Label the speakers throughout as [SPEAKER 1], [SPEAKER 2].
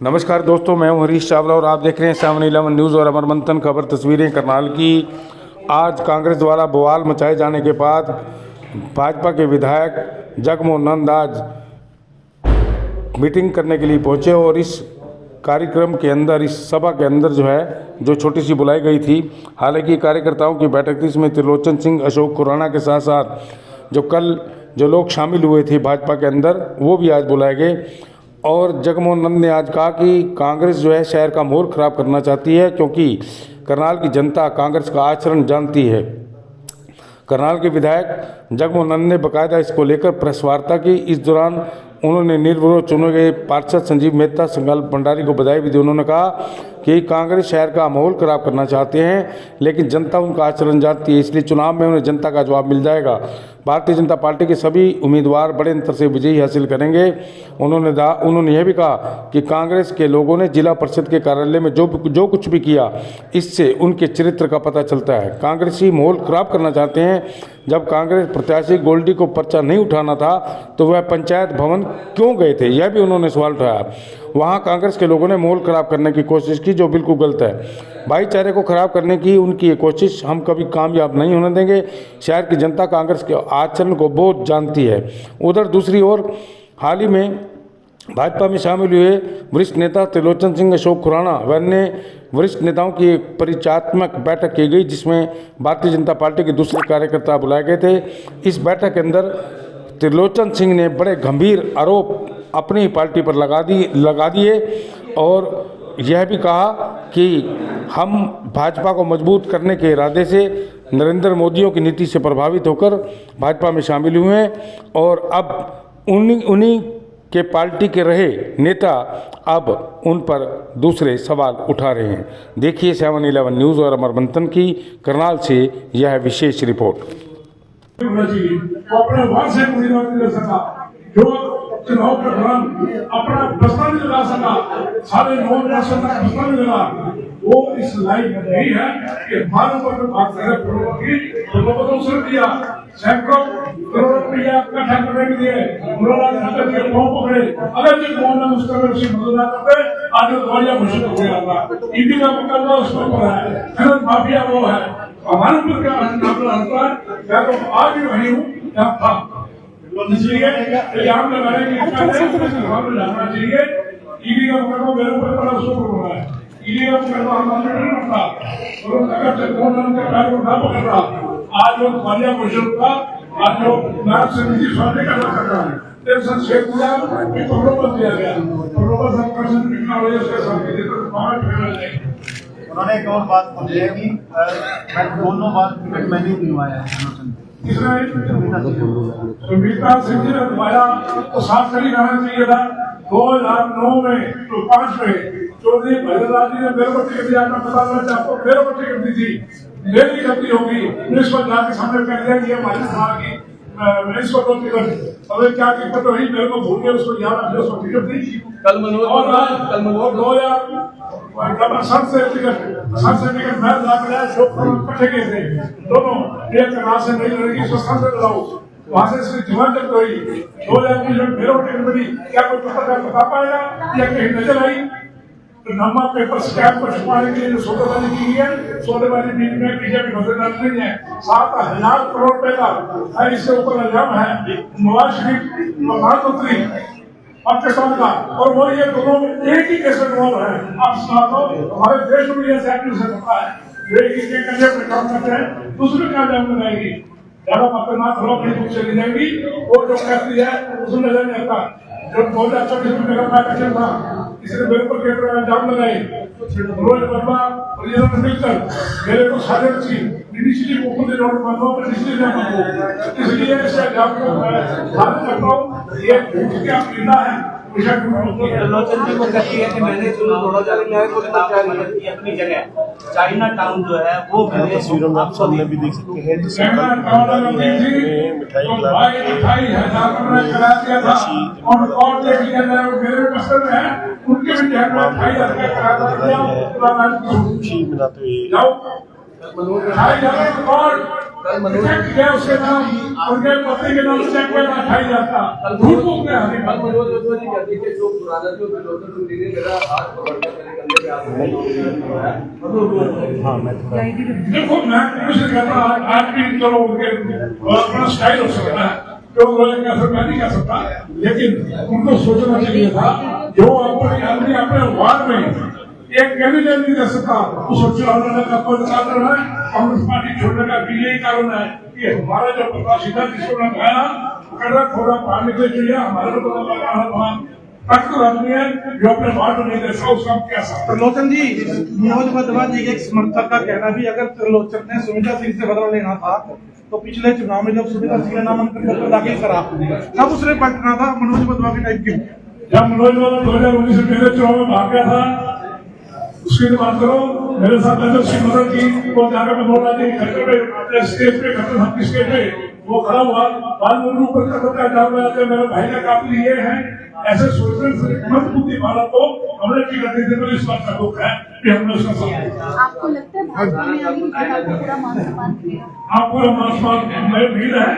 [SPEAKER 1] नमस्कार दोस्तों, मैं हूं हरीश चावला और आप देख रहे हैं 7-11 न्यूज़ और अमर मंथन खबर। तस्वीरें करनाल की। आज कांग्रेस द्वारा बवाल मचाए जाने के बाद भाजपा के विधायक जगमोहन नंद आज मीटिंग करने के लिए पहुंचे और इस कार्यक्रम के अंदर, इस सभा के अंदर जो छोटी सी बुलाई गई थी, हालांकि कार्यकर्ताओं की बैठक थी। इसमें त्रिलोचन सिंह, अशोक खुराना के साथ साथ जो लोग शामिल हुए थे भाजपा के अंदर, वो भी आज बुलाए गए। और जगमोहन नंद ने आज कहा कि कांग्रेस शहर का माहौल ख़राब करना चाहती है, क्योंकि करनाल की जनता कांग्रेस का आचरण जानती है। करनाल के विधायक जगमोहन नंद ने बाकायदा इसको लेकर प्रेस वार्ता की। इस दौरान उन्होंने निर्विरोध चुने गए पार्षद संजीव मेहता, संकल्प भंडारी को बधाई भी दी। उन्होंने कहा कि कांग्रेस शहर का माहौल ख़राब करना चाहते हैं, लेकिन जनता उनका आचरण जानती है, इसलिए चुनाव में उन्हें जनता का जवाब मिल जाएगा। भारतीय जनता पार्टी के सभी उम्मीदवार बड़े अंतर से विजयी हासिल करेंगे। उन्होंने यह भी कहा कि कांग्रेस के लोगों ने जिला परिषद के कार्यालय में जो कुछ भी किया, इससे उनके चरित्र का पता चलता है। कांग्रेसी माहौल ख़राब करना चाहते हैं। जब कांग्रेस प्रत्याशी गोल्डी को पर्चा नहीं उठाना था तो वह पंचायत भवन क्यों गए थे, यह भी उन्होंने सवाल उठाया। वहाँ कांग्रेस के लोगों ने माहौल ख़राब करने की कोशिश की, जो बिल्कुल गलत है। भाईचारे को ख़राब करने की उनकी ये कोशिश हम कभी कामयाब नहीं होने देंगे। शहर की जनता कांग्रेस के आचरण को बहुत जानती है। उधर दूसरी ओर हाल ही में भाजपा में शामिल हुए वरिष्ठ नेता त्रिलोचन सिंह, अशोक खुराना व अन्य वरिष्ठ नेताओं की एक परिचयात्मक बैठक की गई, जिसमें भारतीय जनता पार्टी के दूसरे कार्यकर्ता बुलाए गए थे। इस बैठक के अंदर त्रिलोचन सिंह ने बड़े गंभीर आरोप अपनी पार्टी पर लगा दिए और यह भी कहा कि हम भाजपा को मजबूत करने के इरादे से नरेंद्र मोदी की नीति से प्रभावित होकर भाजपा में शामिल हुए हैं और अब उन्हीं के पार्टी के रहे नेता अब उन पर दूसरे सवाल उठा रहे हैं। देखिए 7-11 न्यूज़ और अमर मंथन की करनाल से यह विशेष रिपोर्ट।
[SPEAKER 2] अपने वहां से नहीं ले सका, जो चुनाव के दौरान अपना प्रश्न नहीं लगा सका, सारे नॉमिनेशन का प्रश्न नहीं लगा, वो इस लाइफ में नहीं है कि भारत पर बात करें। प्रलोभन से दिया, सैकड़ों करोड़ रुपया इकट्ठा करने के लिए उन्होंने पकड़े। अगर जो गवर्नर उस तरह से मदद न करते, आज दवाइयां घोषित हो गया था। ईडी का मुकदमा उस पर है, खनन माफिया वो है। हमारे ऊपर क्या मैं तो आज भी वही हूँ यहाँ था, इसलिए इल्जाम लगाने के जानना चाहिए। ईडी का मुकदमा मेरे ऊपर बड़ा शोर हो रहा है। ईडी का मुकदमा हमारे नहीं बनता, पकड़ रहा। आज लोग दवाइयां घोषित था, आज लोग नाक से नीचे स्वास्थ्य करना कर रहा है। टेंशन शेख हुआ, प्रलोभन दिया गया, प्रलोभन
[SPEAKER 3] उन्होंने एक और बात बोली है कि दोनों बार टिकट मैंने ही दिलवाया है।
[SPEAKER 2] सुमित्रा सिंह जी ने दिलवाया तो 7 कड़ी रहना चाहिए था। 2009 में तो 5 में चौधरी भैरवलाल जी ने मेरे को टिकट दिया, पता लगा आपको मेरे को टिकट दी थी। मेरी गलती होगी, पुलिस पर जाके सामने कह दिया कि हमारी सरकार की इसको तो टिकट, अरे क्या टिकट रही, मेरे को भूल गया, उसको याद रखिए, उसको टिकट दी। कल मनोज 2000 असम से टिकट मैं इकट्ठे गए थे दोनों, एक राह से नहीं लड़ेगी, संस्थान से लड़ाओ, वहां से इसकी जीवन तक हुई। 2000 की मेरे को टिकट मिली, क्या कोई पत्रकार बता पाएगा या कहीं नजर आई? तो नंबर पेपर स्कैम को छुपाने के लिए जो सौदेबाजी की है, सौदेबाजी में बीजेपी मददगार नहीं है। 7,000 करोड़ रुपए का इसके ऊपर इल्जाम है। नवाज शरीफ प्रधानमंत्री पाकिस्तान का, और वो ये दोनों एक ही केस में इन्वॉल्व है। आप सुना दो, हमारे देश में ऐसे एक्टिविटी होता है, एक ही कंधे पर काम करते हैं, दूसरे का इल्जाम लगाएगी। ज्यादा खतरनाक हो अपनी चली जाएगी। वो जो कहती है उसमें नजर नहीं आता। जब 2024 में मेरा इलेक्शन था, इसने मेरे पर इल्जाम लगाए, रोज वर्मा और ये लोग मिलकर मेरे को साझा रखी, इनिशिएटिव को खुद रोड वर्मा पर इसलिए इसे इल्जाम को मैं खारिज करता हूँ। ये झूठ क्या पीड़ा है,
[SPEAKER 3] त्रिलोचन जी को कहती है कि मैंने जो 2000 की अपनी जगह चाइना टाउन जो है वो
[SPEAKER 4] तस्वीरों में आप सामने भी देख सकते हैं, जिसमें
[SPEAKER 2] मिठाई करा दिया था और देख लिया जाए मेरे पसंद है, उनके भी
[SPEAKER 4] खुशी मनाते हुए
[SPEAKER 2] चेक किया उसके नाम, उनके पत्नी के नाम चेक में उठाई जाता, झूठ बोल रहे हैं।
[SPEAKER 5] मनोज यादव जी कहते हैं कि जो पुराना जो त्रिलोचन सिंह जी ने मेरा हाथ पकड़ के मेरे कंधे पे हाथ
[SPEAKER 2] देखो मैं कुछ नहीं कहता, आज भी चलो उनके अपना स्टाइल हो सकता है, तो बोले क्या सब मैं नहीं कह सकता, लेकिन उनको सोचना चाहिए था जो अपने अपने वार्ड में एक कैंडिडेट नहीं दे सकता, उसको चुनाव लड़ने का कोई कारण है, कांग्रेस पार्टी छोड़ने का भी यही कारण है कि हमारा जो प्रकाशिता जिसको लगाया कड़ा थोड़ा पानी से चाहिए, हमारे को तो लगा तक आदमी है जो अपने वार्ड में नहीं दे सकता, उसका क्या सकता।
[SPEAKER 6] त्रिलोचन जी, मनोज वर्मा जी के एक समर्थक का कहना भी, अगर त्रिलोचन ने सुमित्रा सिंह से बदला लेना था तो पिछले चुनाव में जब सुमित्रा सिंह ने नामांकन पत्र दाखिल करा तब उसने पलटना था मनोज वर्मा के टाइप की। जब
[SPEAKER 2] मनोज वर्मा 2019 से पहले चुनाव में भाग गया था, उसकी बात करो, मेरे साथ में उसकी मदद की, वो जाकर मैं बोल रहा था खतरे पे स्टेज पे खतरे हम स्टेज पे वो खड़ा हुआ, बाद में ऊपर खतरा डाल रहा था, मेरे भाई का काम ये है, ऐसे सोचने से मत बुद्धि भारत को हमने टिकट दी थी, इस बात का दुख है कि हमने उसका साथ।
[SPEAKER 7] आपको लगता है भाजपा में अभी आपको पूरा मान सम्मान किया?
[SPEAKER 2] आप पूरा मान सम्मान में भीड़ है,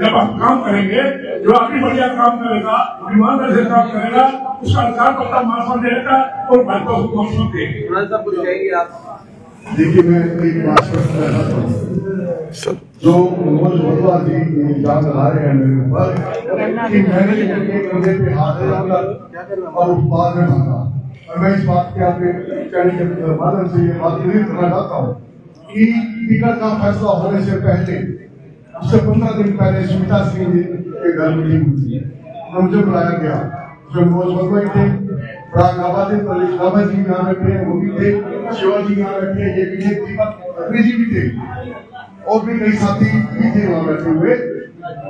[SPEAKER 2] जब हम काम करेंगे, जो आगे बढ़िया काम करेगा, ईमानदारी से काम करेगा, उसका अधिकार पता मान सम्मान देगा और भाजपा को मान सम्मान देगी।
[SPEAKER 5] मनोज साहब कुछ कहेंगे आप?
[SPEAKER 8] देखिए मैं एक बात करता जो मनोज वर्मा जी इल्जाम लगा रहे हैं मेरे ऊपर कि मैंने उनके कंधे पे हाथ रखा और बाद में भागा, और मैं इस बात के आपके कहने के माध्यम से ये बात नहीं करना चाहता हूँ कि टिकट का फैसला होने से पहले उससे 15 दिन पहले सुमित्रा सिंह जी के घर मीटिंग हुई थी, मुझे बुलाया गया, जो मनोज वर्मा थे, राघाबाद जी यहाँ बैठे, वो भी थे, शिवाजी यहाँ बैठे, ये भी थे, दीपक जी भी थे, और भी कई साथी भी थे वहाँ बैठे हुए।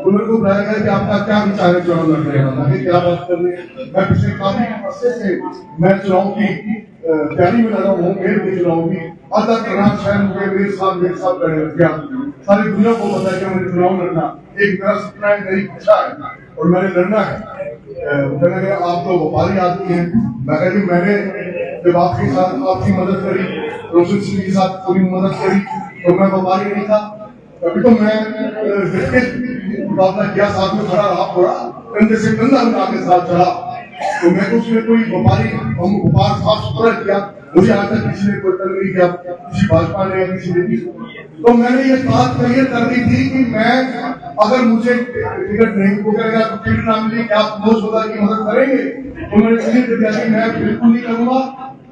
[SPEAKER 8] उनको बुलाया गया कि आपका क्या विचार है चुनाव लड़ने का, क्या बात करनी है। मैं पिछले काफी अर्से से मैं चुनाव की तैयारी में लगा हूँ, मेरे चुनाव की आधा प्रधान शहर हुए मेरे साथ लड़ने लग गया, सारी दुनिया को पता है कि मैंने चुनाव लड़ना एक मेरा सपना है, मेरी इच्छा है और मैंने लड़ना है। मैंने आप तो व्यापारी आदमी हैं, मैंने जब आपके साथ आपकी मदद करी, रोशन सिंह के साथ पूरी मदद करी, तो मैं व्यापारी नहीं था, अभी तो मैं मुकाबला किया, साथ में खड़ा रहा, पूरा कंधे से कंधा मिला के साथ चला, तो मैं तो उसमें कोई व्यापारी हम व्यापार साफ सुथरा किया, मुझे आज तक किसी ने कोई तंग नहीं किया, किसी भाजपा ने या किसी ने। तो मैंने ये बात क्लियर कर दी थी कि मैं अगर मुझे टिकट नहीं मिलेगा, टिकट ना मिले क्या आप मनोज वर्मा की मदद करेंगे, तो मैंने क्लियर कर दिया कि मैं बिल्कुल नहीं करूंगा,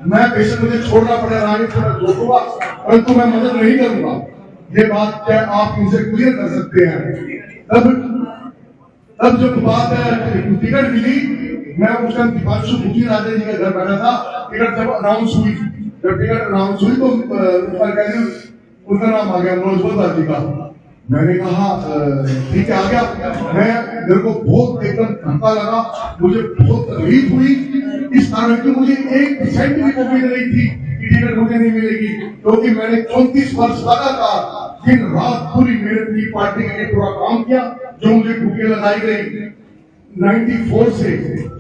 [SPEAKER 8] मैं बेशक मुझे छोड़ना पड़े राजनीति में छोड़ूंगा, परंतु मैं मदद नहीं करूंगा। ये बात क्या आप इनसे क्लियर कर सकते हैं। तब जब बात टिकट मिली, मैं उस टाइम दीपांशु भूटी राजा जी के घर बैठा था, टिकट जब अनाउंस हुई, जब टिकट अनाउंस हुई तो उनका नाम आ गया मनोज वर्मा जी का। मैंने कहा ठीक है आ गया, मैं मेरे को बहुत एकदम धक्का लगा, मुझे बहुत तकलीफ हुई, इस कारण की मुझे 1% भी उम्मीद नहीं थी कि टिकट मुझे नहीं मिलेगी, क्योंकि मैंने 34 वर्ष लगातार दिन रात पूरी मेहनत की, पार्टी के लिए पूरा काम किया, जो मुझे ड्यूटी लगाई गई 94 से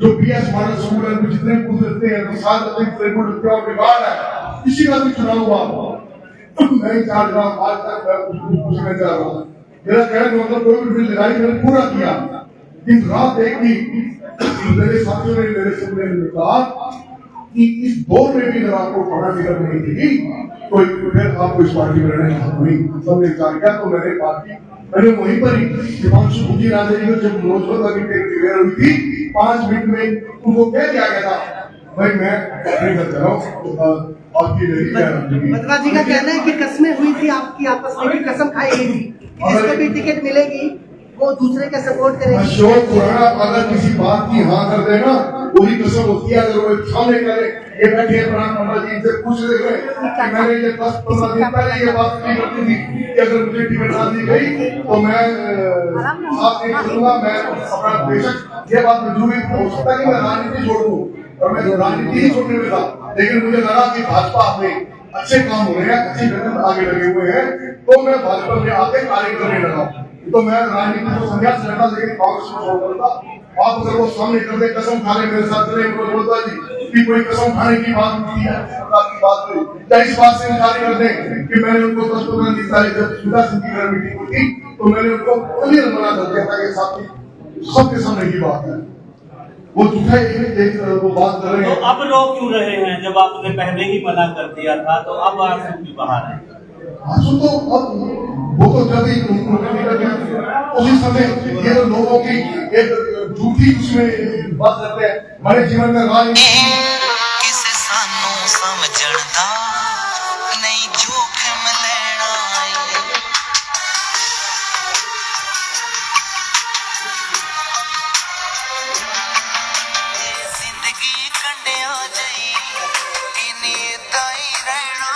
[SPEAKER 8] जो बीएस मॉडल स्कूल में जितने गुजरते हैं रिकॉर्ड है, किसी का भी चुनाव हुआ मैं चाह रहा हूँ, आज तक मैं कुछ नहीं चाह रहा हूँ। मेरा कहने का मतलब कोई भी लड़ाई मैंने पूरा किया, दिन रात एक ही। मेरे साथियों ने मेरे सुनने में कहा कि इस दौर में भी अगर आपको पढ़ा टिकट नहीं देगी तो फिर आपको इस पार्टी में रहने की हुई, सबने विचार किया। तो मैंने बात की, मैंने वहीं पर ही दीपांशु भूटी राजा जी को जब मनोज वर्मा की टिकट क्लियर हुई थी 5 मिनट में उनको कह दिया गया था भाई मैं नहीं कर रहा हूँ, आपकी
[SPEAKER 9] वर्मा जी का कहना है कि कसमें हुई थी आपकी, आपस में भी कसम खाई गई थी, जिसको भी टिकट मिलेगी वो दूसरे का सपोर्ट करेगा।
[SPEAKER 8] अशोक खुराना अगर किसी बात की हाँ कर देना वही कसम होती है, अगर वो सामने करे ये बैठे प्रधानमंत्री जी से पूछ रहे कि मैंने ये 10-15 दिन पहले ये बात नहीं करती थी कि अगर मुझे टिकट ना दी गई तो मैं साथ नहीं करूंगा, मैं अपना बेशक ये बात मंजूरी हो सकता है कि मैं राजनीति छोड़ दूं, और मैं राजनीति ही छोड़ने में था, लेकिन मुझे लगा कि भाजपा में अच्छे काम हो रहे हैं, अच्छी मेहनत आगे लगे हुए हैं, तो मैं भाजपा में आके कार्य करने लगा। तो मैं राजनीति को संन्यास लेता, लेकिन कांग्रेस को छोड़ देता। आप अगर वो सामने कर दे, कसम खा ले मेरे साथ चले मनोज वर्मा जी, कि कोई कसम खाने की बात की है, की बात हुई, या इस बात से इनकार कर दें कि मैंने उनको 10-15 दिन पहले जब सुधा सिंह की घर मीटिंग हुई थी तो मैंने उनको क्लियर मना कर दिया था कि साथी सबके सामने की बात है, वो झूठा एक वो बात कर रहे हैं।
[SPEAKER 3] तो अब रो क्यों रहे हैं? जब आपने पहले ही मना कर दिया था तो अब आंसू क्यों बहा रहे हैं?
[SPEAKER 8] आंसू तो अब वो तो जब ही उसी समय ये लोगों की एक झूठी उसमें बात करते हैं। हमारे जीवन में राज
[SPEAKER 10] किसे सानू समझणदा नहीं जोखिम लेना जिंदगी कंडिया जाई इन्हीं दाई रहना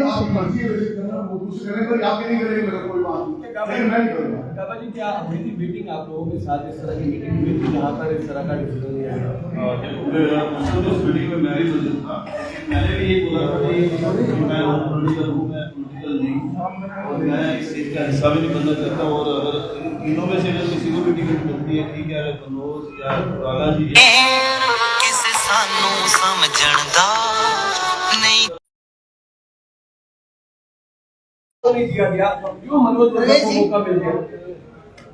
[SPEAKER 8] आप मर्जी करना वो दूसरे करें तो आप नहीं करेंगे मेरा कोई बात नहीं, मैं नहीं करूँगा।
[SPEAKER 5] बाबा जी क्या हुई थी मीटिंग आप लोगों के साथ, इस तरह की मीटिंग हुई थी जहाँ पर इस तरह का डिसीजन लिया गया?
[SPEAKER 11] उस मीटिंग में मैं भी मौजूद था। मैंने भी ये बोला था कि मैं पॉलिटिकल हूँ, मैं पॉलिटिकल नहीं हूँ और मैं इस चीज़ का हिस्सा भी नहीं बनना चाहता। और अगर इन तीनों में से अगर किसी को भी टिकट मिलती है, ठीक है, कन्नौज या खुराना जी
[SPEAKER 10] किसे सानू समझणदा नहीं
[SPEAKER 5] नहीं दिया गया, क्यों मनोज वर्मा को मौका मिल गया?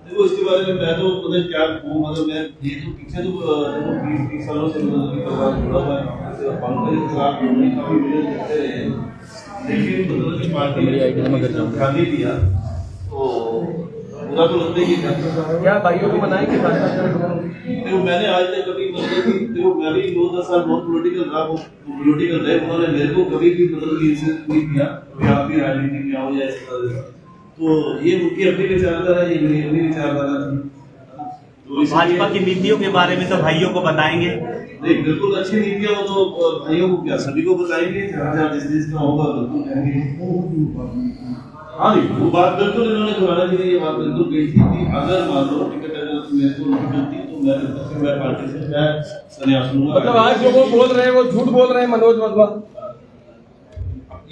[SPEAKER 11] देखो इसके बारे में मैं तो मतलब क्या कहूँ, मतलब मैं ये तो पीछे तो 20-30 सालों से जुड़ा हुआ है, पंकज के खिलाफ काफी वीडियो देखते रहे, लेकिन मतलब की पार्टी ने खाली दिया तो पूरा तो लगता ही था।
[SPEAKER 5] क्या भाइयों को बनाए कि
[SPEAKER 11] देखो मैंने आज तक कभी मतलब कि देखो मैं भी 2-10 साल बहुत पॉलिटिकल रहा हूँ, पॉलिटिकल रहे, उन्होंने मेरे को कभी भी मतलब इंसिस्ट नहीं किया कि आप भी राजनीति में आओ या इस तरह से। तो ये उनकी अपनी विचारधारा है, ये अपनी विचारधारा है।
[SPEAKER 3] भाजपा की नीतियों के बारे में तो भाइयों को बताएंगे।
[SPEAKER 11] नहीं बिल्कुल अच्छी नीतियाँ वो तो भाइयों को क्या सभी को बताएंगे, जहाँ जिस चीज का होगा बिल्कुल कहेंगे। हाँ जी वो बात बिल्कुल इन्होंने खुराना जी ने ये बात बिल्कुल कही थी कि अगर मान लो टिकट अगर मेरे को नहीं मिलती तो मैं पार्टी से मैं संन्यास लूंगा।
[SPEAKER 5] मतलब आज जो वो बोल रहे हैं वो झूठ बोल रहे हैं मनोज वर्मा?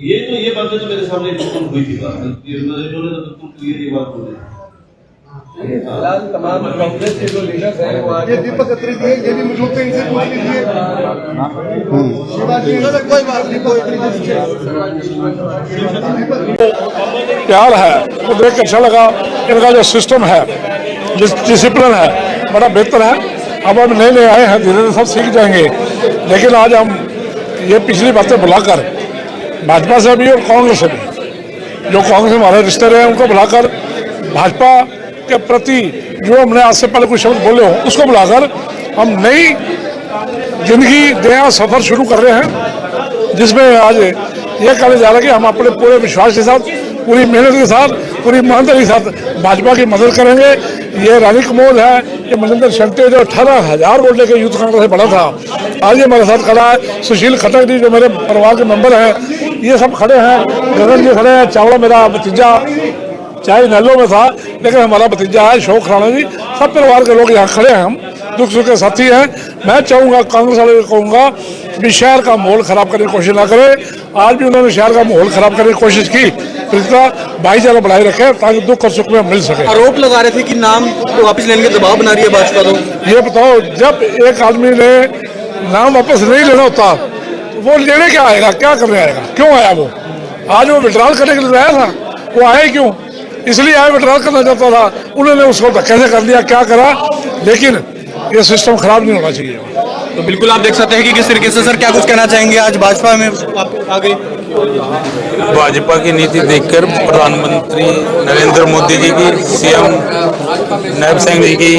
[SPEAKER 11] ये बातें तो मेरे सामने बिल्कुल हुई थी बात, इन्होंने तो बिल्कुल क्लियर ये बात बोली।
[SPEAKER 5] फिलहाल तमाम कांग्रेस के जो लीडर्स हैं वो आज
[SPEAKER 8] ये दीपक अत्री जी ये भी मुझे लगता है इनसे पूछ लीजिए। कोई बात नहीं, कोई
[SPEAKER 2] प्यार है वो देख के अच्छा लगा। इनका जो सिस्टम है, जिस डिसिप्लिन है बड़ा बेहतर है। अब हम नए आए हैं, धीरे धीरे सब सीख जाएंगे। लेकिन आज हम ये पिछली बातें बुलाकर भाजपा से भी और कांग्रेस से भी, जो कांग्रेस में हमारे रिश्ते रहे उनको बुलाकर भाजपा के प्रति जो हमने आज से पहले कुछ शब्द बोले हो उसको बुलाकर हम नई जिंदगी नया सफर शुरू कर रहे हैं, जिसमें आज ये कहने जा रहा है कि हम अपने पूरे विश्वास के साथ, पूरी मेहनत के साथ, पूरी ईमानदारी के साथ भाजपा की मदद करेंगे। ये रानी कमोल है, ये मनिंदर शंटे जो 18,000 वोट लेकर यूथ कांग्रेस से बड़ा था, आज ये हमारे साथ खड़ा है। सुशील खट्टर जी जो मेरे परिवार के मेंबर हैं, ये सब खड़े हैं। गगन जी खड़े हैं, चावड़ा मेरा भतीजा चाहे नैलो में था लेकिन हमारा भतीजा है अशोक खुराना जी, सब परिवार के लोग यहाँ खड़े हैं। हम दुख सुख के साथी हैं। मैं चाहूँगा कांग्रेस वाले को कहूँगा भी शहर का माहौल खराब करने की कोशिश ना करें। आज भी उन्होंने शहर का माहौल खराब करने की कोशिश की, इसका भाईचारा बढ़ाए रखे ताकि दुख और सुख में मिल सके।
[SPEAKER 12] आरोप लगा रहे थे कि नाम तो वापस लेने का दबाव बना रही है भाजपा। तो
[SPEAKER 2] ये बताओ, जब एक आदमी ने नाम वापस नहीं लेना होता तो वो लेने क्या आएगा, क्या करने आएगा, क्यों आया वो? आज वो विड्रॉल करने के लिए आया था, वो आए क्यों? इसलिए आए विड्रॉल करना चाहता था। उन्होंने उसको धक्के से कर दिया, क्या करा, लेकिन ये सिस्टम खराब नहीं होना चाहिए।
[SPEAKER 12] तो बिल्कुल आप देख सकते हैं कि किस तरीके से सर क्या कुछ कहना चाहेंगे आज भाजपा में आप आ गए?
[SPEAKER 13] भाजपा की नीति देखकर प्रधानमंत्री नरेंद्र मोदी जी की, सीएम नायब सिंह जी की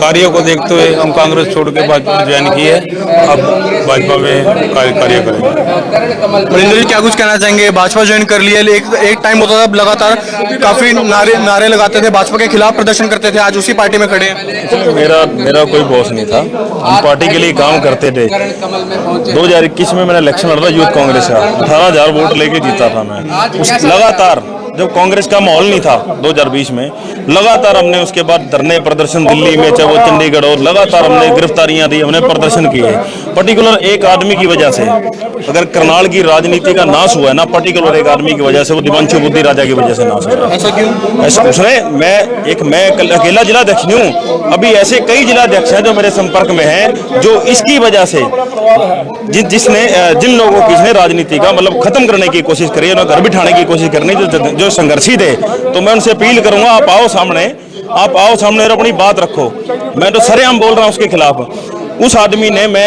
[SPEAKER 13] कार्यों को देखते हुए हम कांग्रेस छोड़ के भाजपा ज्वाइन की है। अब भाजपा में कार्य करेंगे।
[SPEAKER 12] नरेंद्र जी क्या कुछ कहना चाहेंगे? भाजपा ज्वाइन कर लिया, एक टाइम होता था लगातार काफी नारे लगाते थे, भाजपा के खिलाफ प्रदर्शन करते थे, आज उसी पार्टी में खड़े हैं।
[SPEAKER 13] मेरा कोई बॉस नहीं था, हम पार्टी के लिए काम करते थे। 2021 में मैंने इलेक्शन लड़ा यूथ कांग्रेस का, 18,000 वोट लेके जीता था मैं। लगातार जब कांग्रेस का माहौल नहीं था 2020 में, लगातार हमने उसके बाद धरने प्रदर्शन दिल्ली में, चाहे वो चंडीगढ़, और लगातार हमने गिरफ्तारियां दी, हमने प्रदर्शन किए।
[SPEAKER 11] पर्टिकुलर एक आदमी की वजह से अगर करनाल की राजनीति का नाश हुआ है ना, पर्टिकुलर एक आदमी की वजह से, वो दिवांशु बुद्धि राजा की वजह से नाश हुआ।
[SPEAKER 12] ऐसा क्यों?
[SPEAKER 11] ऐसा उसने मैं अकेला जिलाध्यक्ष नहीं हूँ, अभी ऐसे कई जिलाध्यक्ष हैं जो मेरे संपर्क में हैं, जो इसकी वजह से जिन लोगों की इसने राजनीति का मतलब खत्म करने की कोशिश करी, उन्हें घर बिठाने की कोशिश करनी, जो संघर्षी थे। तो मैं उनसे अपील करूंगा, आप आओ सामने और अपनी बात रखो। मैं तो सरेआम बोल रहा हूँ उसके खिलाफ। उस आदमी ने मैं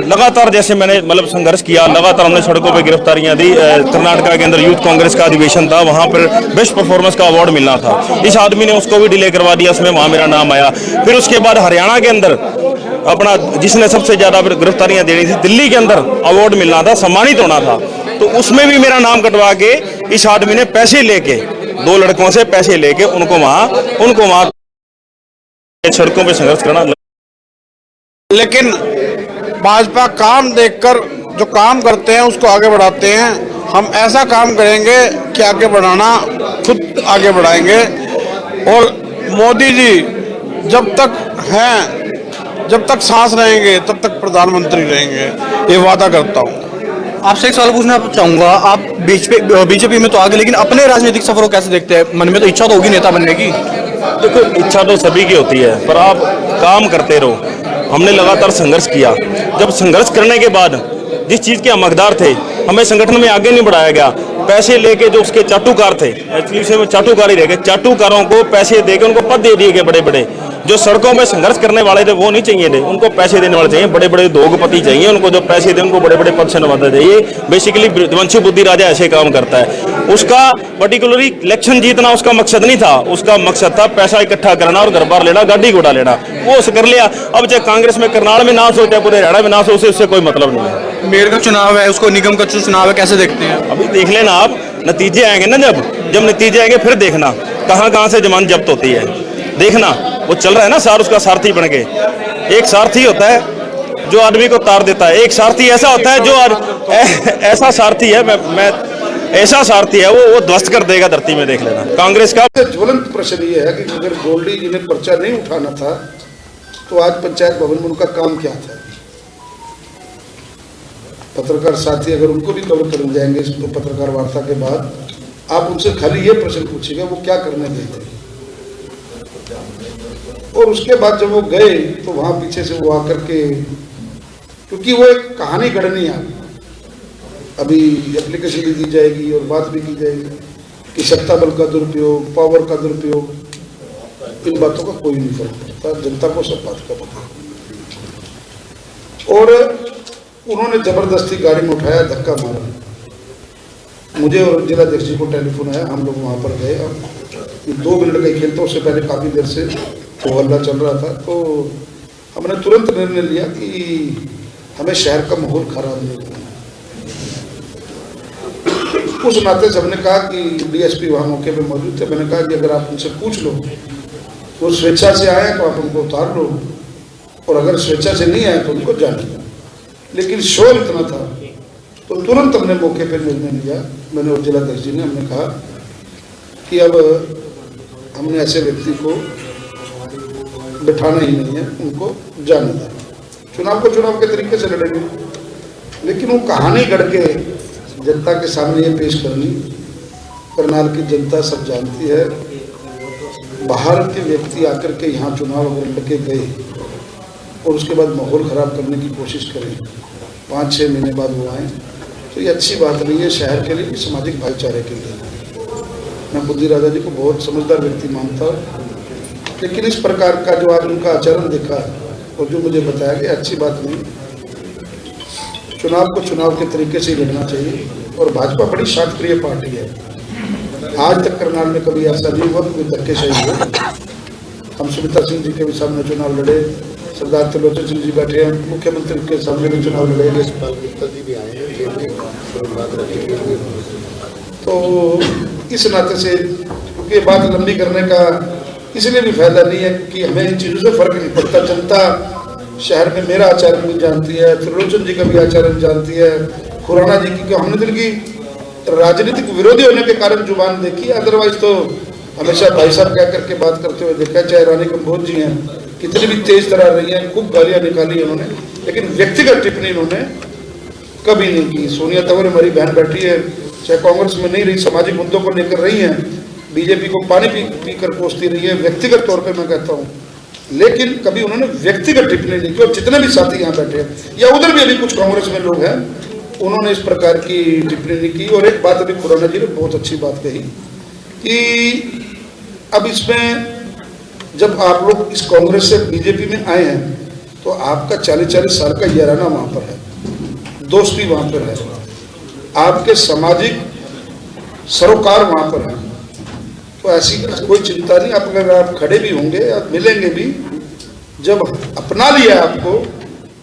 [SPEAKER 11] लगातार जैसे मैंने मतलब संघर्ष किया, लगातार हमने सड़कों पे गिरफ्तारियां दी। कर्नाटका के अंदर यूथ कांग्रेस का अधिवेशन था, वहां पर बेस्ट परफॉर्मेंस का अवार्ड मिलना था, इस आदमी ने उसको भी डिले करवा दिया, उसमें वहां मेरा नाम आया। फिर उसके बाद हरियाणा के अंदर अपना जिसने सबसे ज्यादा गिरफ्तारियां देनी थी, दिल्ली के अंदर अवार्ड मिलना था, सम्मानित होना था, तो उसमें भी मेरा नाम कटवा के इस आदमी ने पैसे लेके, 2 लड़कों से पैसे लेके उनको वहां सड़कों पे संघर्ष करना।
[SPEAKER 14] लेकिन भाजपा काम देखकर जो काम करते हैं उसको आगे बढ़ाते हैं। हम ऐसा काम करेंगे कि आगे बढ़ाना खुद आगे बढ़ाएंगे। और मोदी जी जब तक हैं, जब तक सांस रहेंगे तब तक प्रधानमंत्री रहेंगे, ये वादा करता हूँ।
[SPEAKER 12] आपसे एक सवाल पूछना चाहूंगा, आप बीजेपी में तो आगे, लेकिन अपने राजनीतिक सफर को कैसे देखते हैं? मन में तो इच्छा तो होगी नेता बनने की।
[SPEAKER 11] देखो, इच्छा तो सभी की होती है, पर आप काम करते रहो। हमने लगातार संघर्ष किया, जब संघर्ष करने के बाद जिस चीज़ के हम हकदार थे, हमें संगठन में आगे नहीं बढ़ाया गया। पैसे लेके जो उसके चाटुकार थे, एक्चुअली से चाटुकार ही रह गए, चाटुकारों को पैसे देके उनको पद दे दिए गए बड़े बड़े। जो सड़कों में संघर्ष करने वाले थे वो नहीं चाहिए थे, उनको पैसे देने वाले चाहिए, बड़े बड़े उद्योगपति चाहिए, उनको जो पैसे दे उनको बड़े बड़े पद से नवाजा चाहिए। बेसिकली दिवांशु बुद्धि राजा ऐसे काम करता है। उसका पर्टिकुलरली इलेक्शन जीतना उसका मकसद नहीं था, उसका मकसद था पैसा इकट्ठा करना और घर बार लेना, गाड़ी घोड़ा लेना, वो उसे कर लिया। अब चाहे कांग्रेस में करनाल में नाश हो, चाहे पूरे हरियाणा में नाश हो, उससे कोई मतलब नहीं है।
[SPEAKER 12] मेयर का चुनाव है, उसको निगम का चुनाव है, कैसे देखते हैं?
[SPEAKER 11] अभी देख लेना आप, नतीजे आएंगे ना, जब नतीजे आएंगे फिर देखना कहाँ से जमानत जब्त होती है। देखना वो चल रहा है ना, सार उसका सारथी बन के। एक सारथी होता है जो आदमी को तार देता है, एक सारथी ऐसा होता है जो ऐसा सारथी है, मैं ऐसा सारथी है वो ध्वस्त कर देगा धरती में। देख लेना कांग्रेस का
[SPEAKER 8] ज्वलंत प्रश्न ये है कि अगर गोल्डी जी ने पर्चा नहीं उठाना था तो आज पंचायत भवन में उनका काम क्या था? पत्रकार साथी अगर उनको भी कवर करने जाएंगे इस पत्रकार वार्ता के बाद, आप उनसे खाली ये प्रश्न पूछिएगा वो क्या करने गए थे। और उसके बाद जब वो गए तो वहां पीछे से वो आकर के, क्योंकि वो एक कहानी गढ़नी है, अभी एप्लीकेशन भी दी जाएगी और बात भी की जाएगी कि सत्ता बल का दुरुपयोग, पावर का दुरुपयोग, इन बातों का कोई नहीं फर्क पड़ता, जनता को सब बात का पता। और उन्होंने जबरदस्ती गाड़ी में उठाया, धक्का मारा। मुझे और जिलाध्यक्ष जी को टेलीफोन आया, हम लोग वहां पर गए। अब 2 मिनट का खेल था, उससे पहले काफी देर से वो हल्ला चल रहा था, तो हमने तुरंत निर्णय लिया कि हमें शहर का माहौल खराब नहीं करना। उस नाते से हमने कहा कि डीएसपी वहाँ मौके पे मौजूद थे, मैंने कहा कि अगर आप उनसे पूछ लो, वो स्वेच्छा से आए तो आप उनको उतार लो, और अगर स्वेच्छा से नहीं आए तो उनको जाने दो। लेकिन शोर इतना था तो तुरंत हमने मौके पर निर्णय लिया, मैंने और जिलाध्यक्ष जी ने, हमने कहा कि अब हमने ऐसे व्यक्ति को बिठाना ही नहीं है, उनको जाने दें। चुनाव को चुनाव के तरीके से लड़ेंगे, लेकिन वो कहानी गढ़ के जनता के सामने ये पेश करनी, करनाल की जनता सब जानती है। बाहर के व्यक्ति आकर के यहाँ चुनाव अगर लड़के गए और उसके बाद माहौल ख़राब करने की कोशिश करें, 5-6 महीने बाद वो आए, तो ये अच्छी बात नहीं है शहर के लिए, सामाजिक भाईचारे के लिए। मैं बुद्धि राजा जी को बहुत समझदार व्यक्ति मानता हूँ, लेकिन इस प्रकार का जो आज उनका आचरण देखा और जो मुझे बताया गया, अच्छी बात नहीं। चुनाव को चुनाव के तरीके से ही लड़ना चाहिए। और भाजपा बड़ी शांतप्रिय पार्टी है, आज तक करनाल में कभी ऐसा नहीं हुआ कि धक्केशाही हुआ। हम सुमित्रा सिंह जी के भी सामने चुनाव लड़े, सरदार त्रिलोचन सिंह जी बैठे हैं, मुख्यमंत्री के सामने भी चुनाव लड़े, तो इस नाते से, क्योंकि बात लंबी करने का इसलिए भी फायदा नहीं है क्योंकि हमें इन चीज़ों से फर्क नहीं पड़ता। जनता शहर में मेरा आचरण भी जानती है, त्रिलोचन जी का भी आचरण जानती है, खुराना जी की, हमने तो इनकी राजनीतिक विरोधी होने के कारण जुबान देखी, अदरवाइज तो हमेशा भाई साहब कह करके बात करते हुए देखा। चाहे रानी कंबोज जी हैं, कितनी भी तेज तरह रही हैं, खूब गालियाँ निकाली उन्होंने, लेकिन व्यक्तिगत टिप्पणी इन्होंने कभी नहीं की। सोनिया तंवर हमारी बहन बैठी है, चाहे कांग्रेस में नहीं रही, सामाजिक मुद्दों को लेकर रही हैं, बीजेपी को पानी पी कर कोसती रही है, व्यक्तिगत तौर पे मैं कहता हूँ, लेकिन कभी उन्होंने व्यक्तिगत टिप्पणी नहीं की। और जितने भी साथी यहाँ बैठे हैं या उधर भी अभी कुछ कांग्रेस में लोग हैं, उन्होंने इस प्रकार की टिप्पणी नहीं की। और एक बात अभी खुराना जी ने बहुत अच्छी बात कही कि अब इसमें जब आप लोग इस कांग्रेस से बीजेपी में आए हैं तो आपका 40-40 साल का याराना वहाँ पर है, दोस्ती वहाँ पर है, आपके सामाजिक सरोकार वहाँ पर है। तो ऐसी कोई चिंता नहीं। आप अगर आप खड़े भी होंगे, आप मिलेंगे भी, जब अपना लिया आपको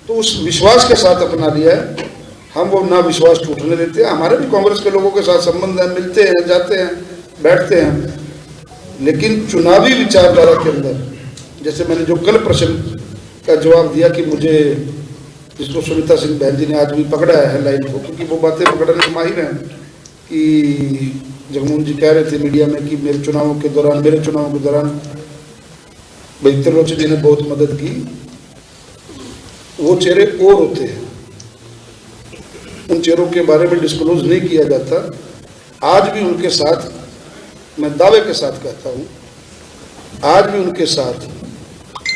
[SPEAKER 8] तो उस विश्वास के साथ अपना लिया है। हम वो ना विश्वास टूटने देते हैं। हमारे भी कांग्रेस के लोगों के साथ संबंध है, मिलते हैं, जाते हैं, बैठते हैं, लेकिन चुनावी विचारधारा के अंदर जैसे मैंने जो कल प्रश्न का जवाब दिया कि मुझे, जिसको सुनीता सिंह बहन जी ने आज भी पकड़ा है लाइन को, क्योंकि वो बातें पकड़ने में माहिर हैं, कि जगमोहन जी कह रहे थे मीडिया में कि मेरे चुनावों के दौरान भाई त्रिलोचन जी ने बहुत मदद की। वो चेहरे और होते हैं, उन चेहरों के बारे में डिस्क्लोज नहीं किया जाता। आज भी उनके साथ, मैं दावे के साथ कहता हूँ, आज भी उनके साथ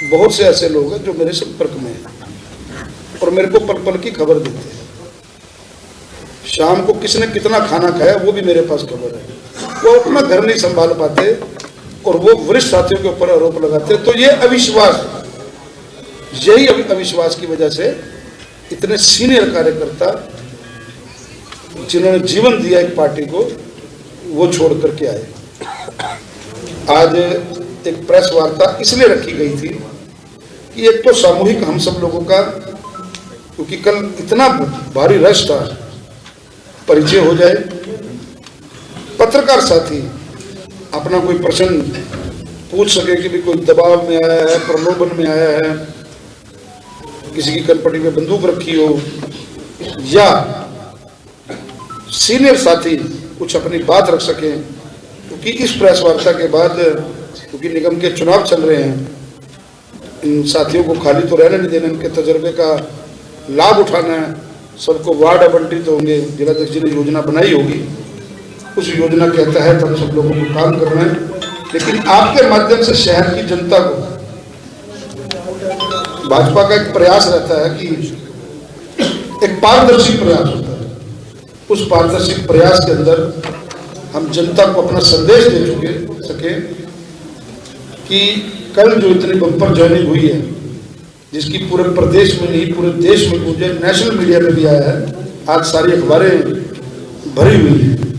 [SPEAKER 8] बहुत से ऐसे लोग हैं जो मेरे संपर्क में हैं और मेरे को पल पल की खबर देते हैं। शाम को किसने कितना खाना खाया वो भी मेरे पास खबर है। वो अपना घर नहीं संभाल पाते और वो वरिष्ठ साथियों के ऊपर आरोप लगाते। तो ये अविश्वास, यही अविश्वास की वजह से इतने सीनियर कार्यकर्ता जिन्होंने जीवन दिया एक पार्टी को, वो छोड़ करके आए। आज एक प्रेस वार्ता इसलिए रखी गई थी कि एक तो सामूहिक हम सब लोगों का, क्योंकि कल इतना भारी रश था, परिचय हो जाए, पत्रकार साथी अपना कोई प्रश्न पूछ सके कि भी कोई दबाव में आया है, प्रलोभन में आया है, किसी की कनपटी में बंदूक रखी हो, या सीनियर साथी कुछ अपनी बात रख सकें। क्योंकि इस प्रेस वार्ता के बाद, क्योंकि निगम के चुनाव चल रहे हैं, इन साथियों को खाली तो रहने नहीं देना, इनके तजर्बे का लाभ उठाना है, सबको वार्ड आवंटित होंगे, जिलाध्यक्ष जी ने योजना बनाई होगी, उस योजना के तहत हम सब लोगों को काम करना है। लेकिन आपके माध्यम से शहर की जनता को, भाजपा का एक प्रयास रहता है कि एक पारदर्शी प्रयास होता है, उस पारदर्शी प्रयास के अंदर हम जनता को अपना संदेश दे सके कि कल जो इतनी बम्पर ज्वाइनिंग हुई है, जिसकी पूरे प्रदेश में नहीं पूरे देश में गूंजे, नेशनल मीडिया में भी आया है, आज सारी अखबारें भरी हुई हैं,